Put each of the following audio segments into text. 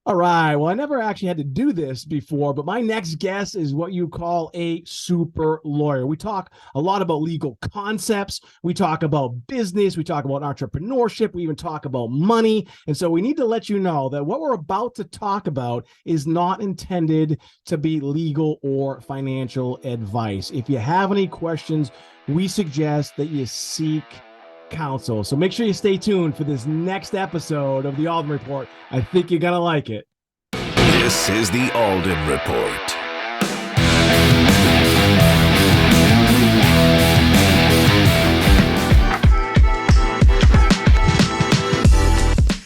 All right. Well, I never actually had to do this before, but my next guest is what you call a super lawyer. We talk a lot about legal concepts. We talk about business. We talk about entrepreneurship. We even talk about money. And so we need to let you know that what we're about to talk about is not intended to be legal or financial advice. If you have any questions, we suggest that you seek counsel. So make sure you stay tuned for this next episode of the Alden Report. I think you're going to like it. This is the Alden Report.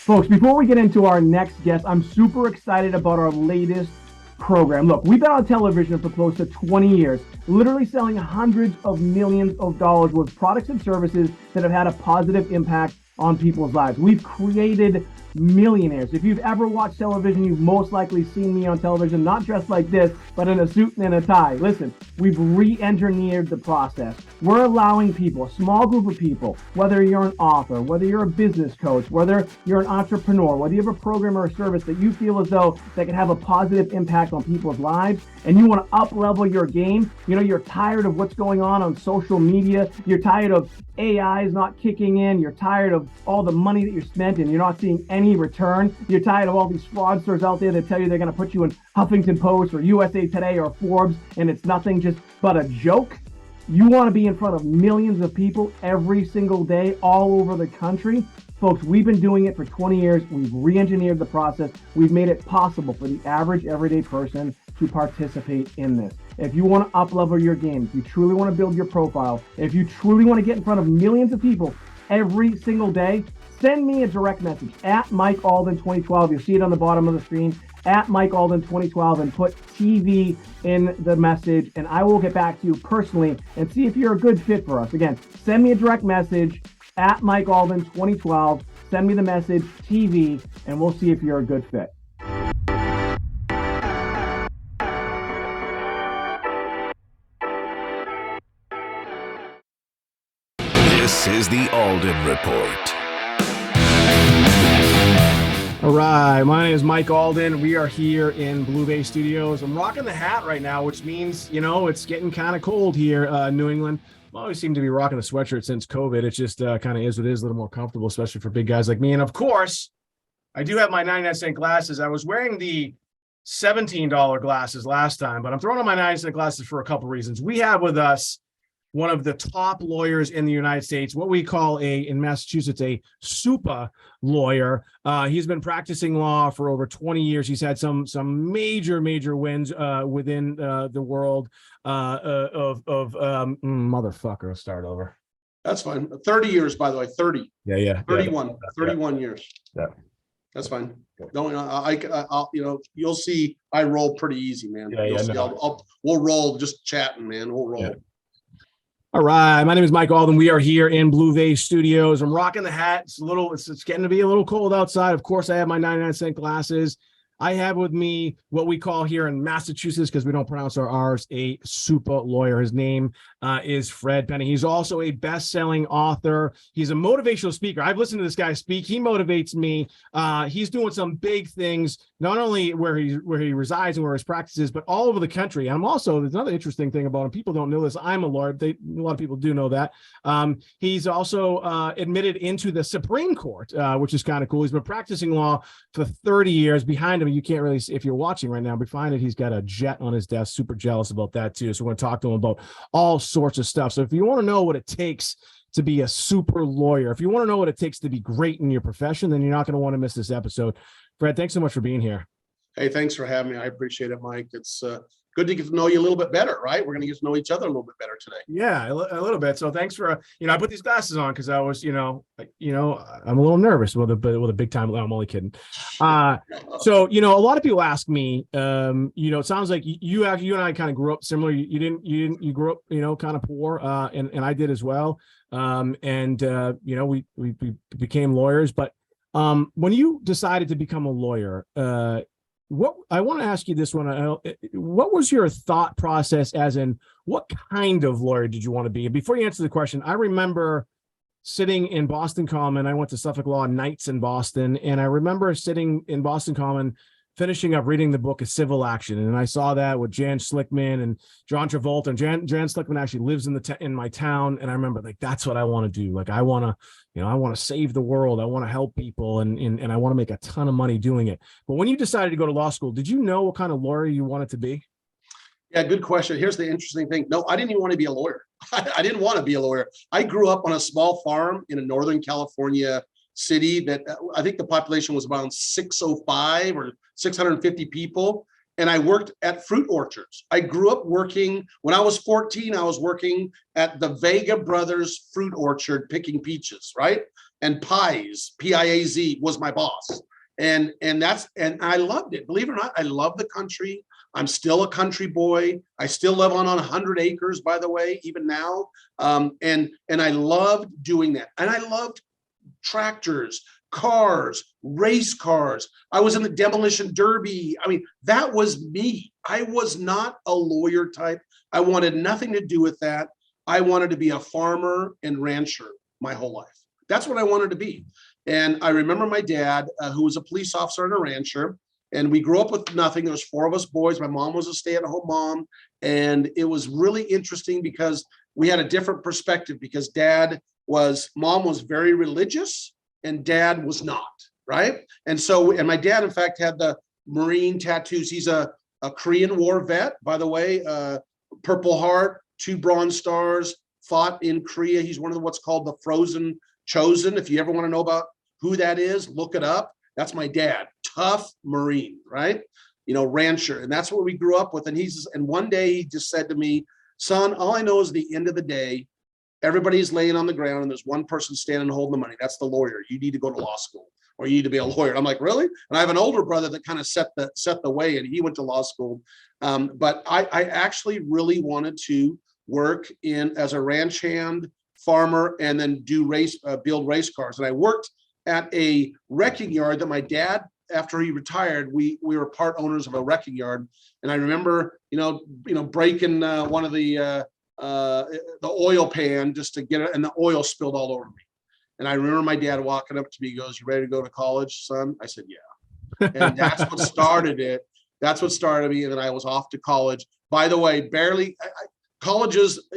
Folks, before we get into our next guest, I'm super excited about our latest program. Look, we've been on television for close to 20 years, literally selling hundreds of millions of dollars worth of products and services that have had a positive impact on people's lives. We've created millionaires. If you've ever watched television, you've most likely seen me on television, not dressed like this, but in a suit and in a tie. Listen, we've re-engineered the process. We're allowing people, a small group of people, whether you're an author, whether you're a business coach, whether you're an entrepreneur, whether you have a program or a service that you feel as though that can have a positive impact on people's lives, and you want to up-level your game. You know, you're tired of what's going on social media. You're tired of AI is not kicking in. You're tired of all the money that you spent and you're not seeing any return. You're tired of all these fraudsters out there that tell you they're going to put you in Huffington Post or USA Today or Forbes, and it's nothing just but a joke. You want to be in front of millions of people every single day all over the country. Folks, we've been doing it for 20 years. We've re-engineered the process. We've made it possible for the average everyday person to participate in this. If you want to up-level your game, if you truly want to build your profile, if you truly want to get in front of millions of people every single day, send me a direct message at Mike Alden 2012. You'll see it on the bottom of the screen, at Mike Alden 2012, and put TV in the message, and I will get back to you personally and see if you're a good fit for us. Again, send me a direct message at Mike Alden 2012. Send me the message TV, and we'll see if you're a good fit. This is the Alden Report. All right. My name is Mike Alden. We are here in Blue Bay Studios. I'm rocking the hat right now, which means, you know, it's getting kind of cold here in New England. I always seem to be rocking a sweatshirt since COVID. It just kind of is what it is, a little more comfortable, especially for big guys like me. And of course, I do have my 99-cent glasses. I was wearing the $17 glasses last time, but I'm throwing on my 99-cent glasses for a couple reasons. We have with us one of the top lawyers in the United States, what we call in Massachusetts, a super lawyer. He's been practicing law for over 20 years. He's had some major wins within the world motherfucker. I'll start over. That's fine. 30 years, by the way, 30. Yeah. 31 years. Yeah. That's fine. Don't, I'll, you know, you'll see I roll pretty easy, man. We'll roll just chatting, man. We'll roll. Yeah. All right. My name is Mike Alden. We are here in Blue Bay Studios. I'm rocking the hat. It's getting to be a little cold outside. Of course, I have my 99-cent glasses. I have with me what we call here in Massachusetts, because we don't pronounce our R's, a super lawyer. His name is Fred Penney. He's also a best-selling author. He's a motivational speaker. I've listened to this guy speak. He motivates me. He's doing some big things, not only where he resides and where his practice is, but all over the country. And I'm also, there's another interesting thing about him. People don't know this. I'm a lawyer. A lot of people do know that. He's also admitted into the Supreme Court, which is kind of cool. He's been practicing law for 30 years. Behind him, you can't really see if you're watching right now, behind it, he's got a jet on his desk. Super jealous about that too. So we're going to talk to him about all sorts of stuff. So if you want to know what it takes to be a super lawyer, if you want to know what it takes to be great in your profession, then you're not going to want to miss this episode. Fred, thanks so much for being here. Hey, thanks for having me. I appreciate it, Mike. It's good to get to know you a little bit better, right? We're going to get to know each other a little bit better today. Yeah, a little bit. So thanks for, I put these glasses on because I was, I'm a little nervous with a big time. I'm only kidding. So, a lot of people ask me, it sounds like you and I kind of grew up similar. You grew up, kind of poor, and I did as well. We became lawyers, but when you decided to become a lawyer, what I want to ask you this one, what was your thought process as in what kind of lawyer did you want to be? And before you answer the question, I remember sitting in Boston Common. I went to Suffolk Law nights in Boston, and I remember sitting in Boston Common finishing up reading the book of Civil Action, and I saw that with Jan Slickman and John Travolta. And Jan Slickman actually lives in my town, and I remember like that's what I want to do. Like I want to save the world. I want to help people, and I want to make a ton of money doing it. But when you decided to go to law school, did you know what kind of lawyer you wanted to be? Yeah, good question. Here's the interesting thing. No, I didn't even want to be a lawyer. I didn't want to be a lawyer. I grew up on a small farm in a Northern California city that I think the population was around 605 or 650 people. And I worked at fruit orchards. I grew up working, when I was 14, I was working at the Vega Brothers fruit orchard picking peaches, right? And Piaz, P-I-A-Z, was my boss. And I loved it. Believe it or not, I love the country. I'm still a country boy. I still live on 100 acres, by the way, even now. And I loved doing that. And I loved tractors, cars, race cars. I was in the demolition derby. I mean, that was me. I was not a lawyer type. I wanted nothing to do with that. I wanted to be a farmer and rancher my whole life. That's what I wanted to be. And I remember my dad, who was a police officer and a rancher, and we grew up with nothing. There was 4 of us boys. My mom was a stay-at-home mom. And it was really interesting because we had a different perspective, because mom was very religious and dad was not, right? And my dad, in fact, had the Marine tattoos. He's a Korean War vet, by the way, Purple Heart, 2 Bronze Stars, fought in Korea. He's one of what's called the Frozen Chosen. If you ever want to know about who that is, look it up. That's my dad, tough Marine, right? Rancher. And that's what we grew up with. And one day he just said to me, son, all I know is the end of the day, everybody's laying on the ground and there's one person standing holding the money. That's the lawyer. You need to go to law school, or you need to be a lawyer. I'm like, really? And I have an older brother that kind of set the way, and he went to law school. But I actually really wanted to work as a ranch hand, farmer, and then build race cars. And I worked at a wrecking yard that my dad, after he retired, we were part owners of a wrecking yard. And I remember, breaking one of the oil pan just to get it, and the oil spilled all over me. And I remember my dad walking up to me, he goes, "You ready to go to college, son?" I said, "Yeah." And that's what started it. That's what started me. And then I was off to college. By the way, colleges,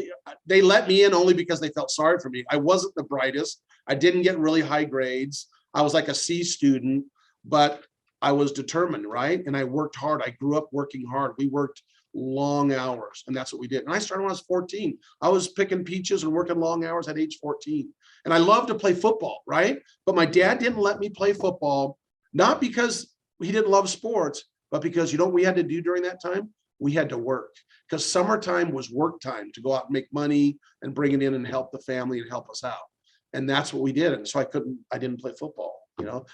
they let me in only because they felt sorry for me. I wasn't the brightest. I didn't get really high grades. I was like a C student, but I was determined, right? And I worked hard. I grew up working hard. We worked long hours, and that's what we did. And I started when I was 14. I was picking peaches and working long hours at age 14. And I loved to play football, right? But my dad didn't let me play football, not because he didn't love sports, but because, what we had to do during that time? We had to work, because summertime was work time to go out and make money and bring it in and help the family and help us out. And that's what we did. And so I didn't play football,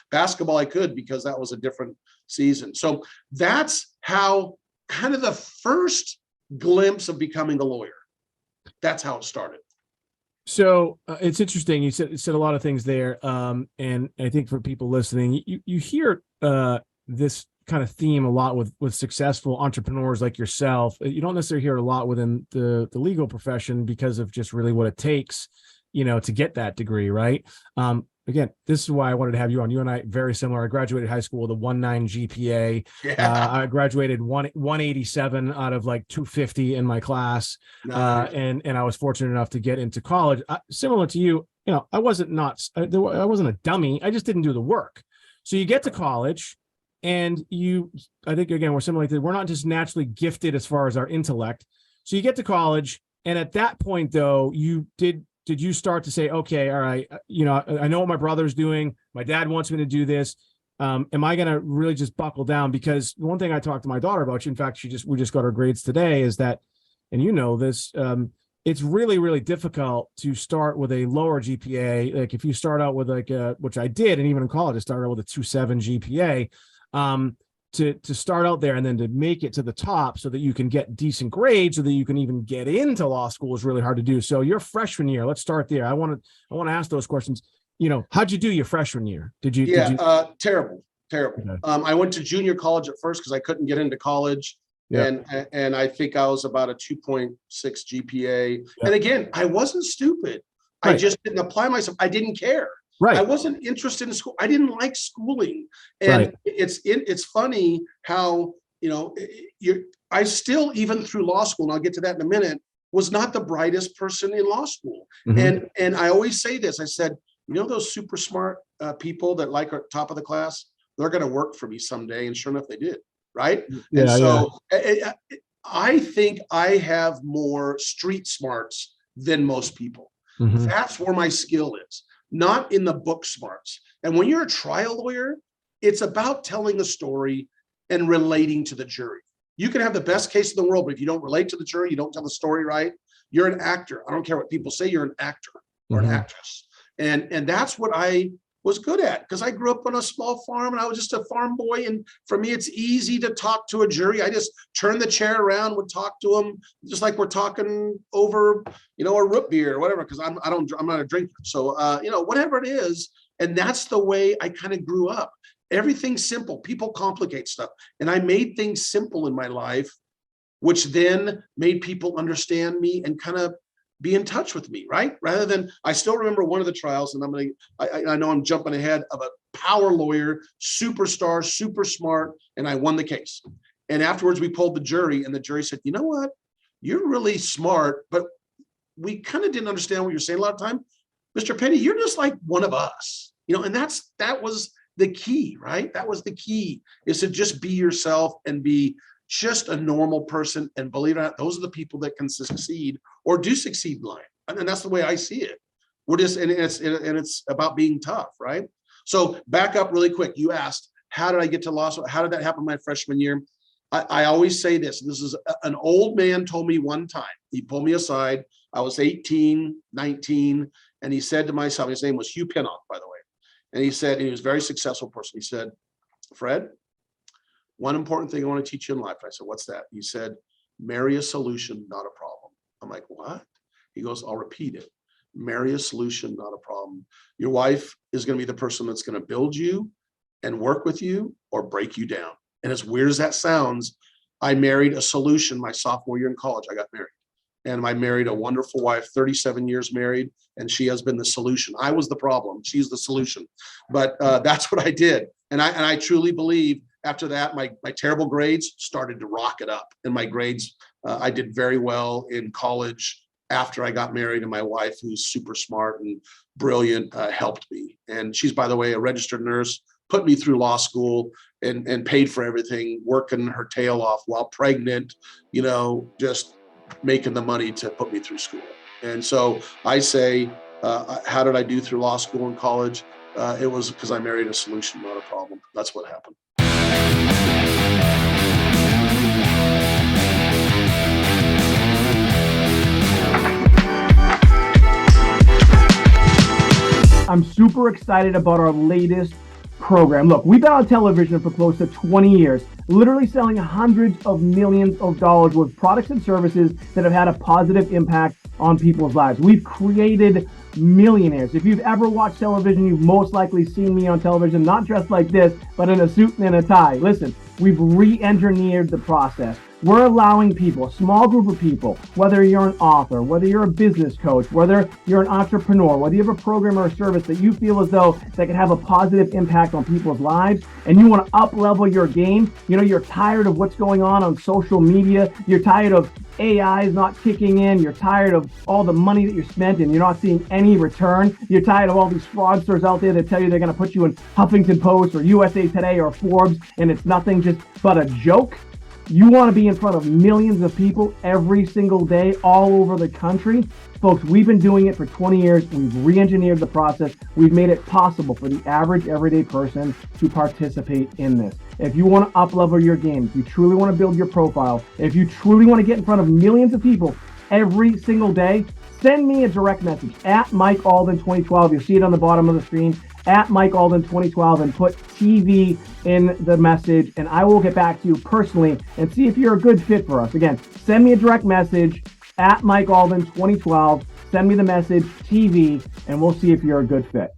basketball I could, because that was a different season. So that's how kind of the first glimpse of becoming a lawyer. That's how it started. So it's interesting. You said a lot of things there. And I think for people listening, you hear this kind of theme a lot with successful entrepreneurs like yourself. You don't necessarily hear it a lot within the legal profession because of just really what it takes, to get that degree, right? Again, this is why I wanted to have you on. You and I, very similar. I graduated high school with a 1.9 GPA. Yeah. I graduated 187 out of like 250 in my class. Nice. And I was fortunate enough to get into college. Similar to you, I wasn't a dummy. I just didn't do the work. So you get to college, and I think, again, we're similar. We're not just naturally gifted as far as our intellect. So you get to college, and at that point, though, did you start to say, okay, all right, I know what my brother's doing. My dad wants me to do this. Am I going to really just buckle down? Because one thing I talked to my daughter about, in fact, we just got her grades today, is that, and this, it's really, really difficult to start with a lower GPA. Like if you start out with which I did, and even in college, I started out with a 2.7 GPA. To start out there and then to make it to the top so that you can get decent grades so that you can even get into law school is really hard to do. So your freshman year, let's start there. I want to ask those questions. How'd you do your freshman year? Terrible. Okay. I went to junior college at first because I couldn't get into college. Yeah. And I think I was about a 2.6 GPA. Yeah. And again, I wasn't stupid. Right. I just didn't apply myself. I didn't care. Right. I wasn't interested in school. I didn't like schooling. And Right. it's funny how, I still, even through law school, and I'll get to that in a minute, was not the brightest person in law school. Mhm. And I always say this, I said, those super smart people that like are top of the class, they're going to work for me someday. And sure enough, they did. Right. Yeah, And so I think I have more street smarts than most people. Mhm. That's where my skill is, not in the book smarts. And when you're a trial lawyer, it's about telling a story and relating to the jury. You can have the best case in the world, but if you don't relate to the jury, you don't tell the story right, you're an actor. I don't care what people say, you're an actor or an actress. And that's what I was good at, because I grew up on a small farm and I was just a farm boy. And for me, it's easy to talk to a jury. I just turn the chair around, would talk to them just like we're talking over, a root beer or whatever, because I'm not a drinker. So, whatever it is. And that's the way I kind of grew up. Everything's simple. People complicate stuff. And I made things simple in my life, which then made people understand me and kind of be in touch with me, right? Rather than, I still remember one of the trials, and I know I'm jumping ahead, of a power lawyer, superstar, super smart, and I won the case. And afterwards we polled the jury, and the jury said, you know what? You're really smart, but we kind of didn't understand what you're saying a lot of time. Mr. Penney, you're just like one of us, and that was the key, right? That was the key, is to just be yourself and be just a normal person. And believe it or not, those are the people that can succeed or do succeed in life. And that's the way I see it. It's about being tough, right? So back up really quick. You asked, how did I get to law school? How did that happen my freshman year? I always say this is an old man told me one time. He pulled me aside. I was 18, 19. And he said to myself, his name was Hugh Pinnock, by the way. And he said, he was a very successful person. He said, Fred, one important thing I want to teach you in life. I said, what's that? He said, marry a solution, not a problem. I'm like, what? He goes, I'll repeat it. Marry a solution, not a problem. Your wife is going to be the person that's going to build you and work with you or break you down. And as weird as that sounds, I married a solution my sophomore year in college. I got married. And I married a wonderful wife, 37 years married, and she has been the solution. I was the problem. She's the solution. But that's what I did. And I truly believe after that, my terrible grades started to rocket up. And my grades, I did very well in college after I got married, and my wife, who's super smart and brilliant, helped me. And she's, by the way, a registered nurse, put me through law school and paid for everything, working her tail off while pregnant, just making the money to put me through school. And so I say, how did I do through law school and college? It was because I married a solution, not a problem. That's what happened. I'm super excited about our latest program. Look, we've been on television for close to 20 years, literally selling hundreds of millions of dollars worth of products and services that have had a positive impact on people's lives. We've created millionaires. If you've ever watched television, you've most likely seen me on television, not dressed like this, but in a suit and a tie. Listen, we've re-engineered the process. We're allowing people, a small group of people, whether you're an author, whether you're a business coach, whether you're an entrepreneur, whether you have a program or a service that you feel as though that can have a positive impact on people's lives, and you want to up-level your game. You're tired of what's going on social media. You're tired of AI is not kicking in. You're tired of all the money that you spent and you're not seeing any return. You're tired of all these fraudsters out there that tell you they're going to put you in Huffington Post or USA Today or Forbes, and it's nothing just but a joke. You want to be in front of millions of people every single day all over the country. Folks, we've been doing it for 20 years. We've re-engineered the process. We've made it possible for the average everyday person to participate in this. If you want to up-level your game, if you truly want to build your profile, if you truly want to get in front of millions of people every single day, send me a direct message at Mike Alden 2012. You'll see it on the bottom of the screen, at Mike Alden 2012, and put TV in the message, and I will get back to you personally and see if you're a good fit for us. Again, send me a direct message at Mike Alden 2012. Send me the message TV, and we'll see if you're a good fit.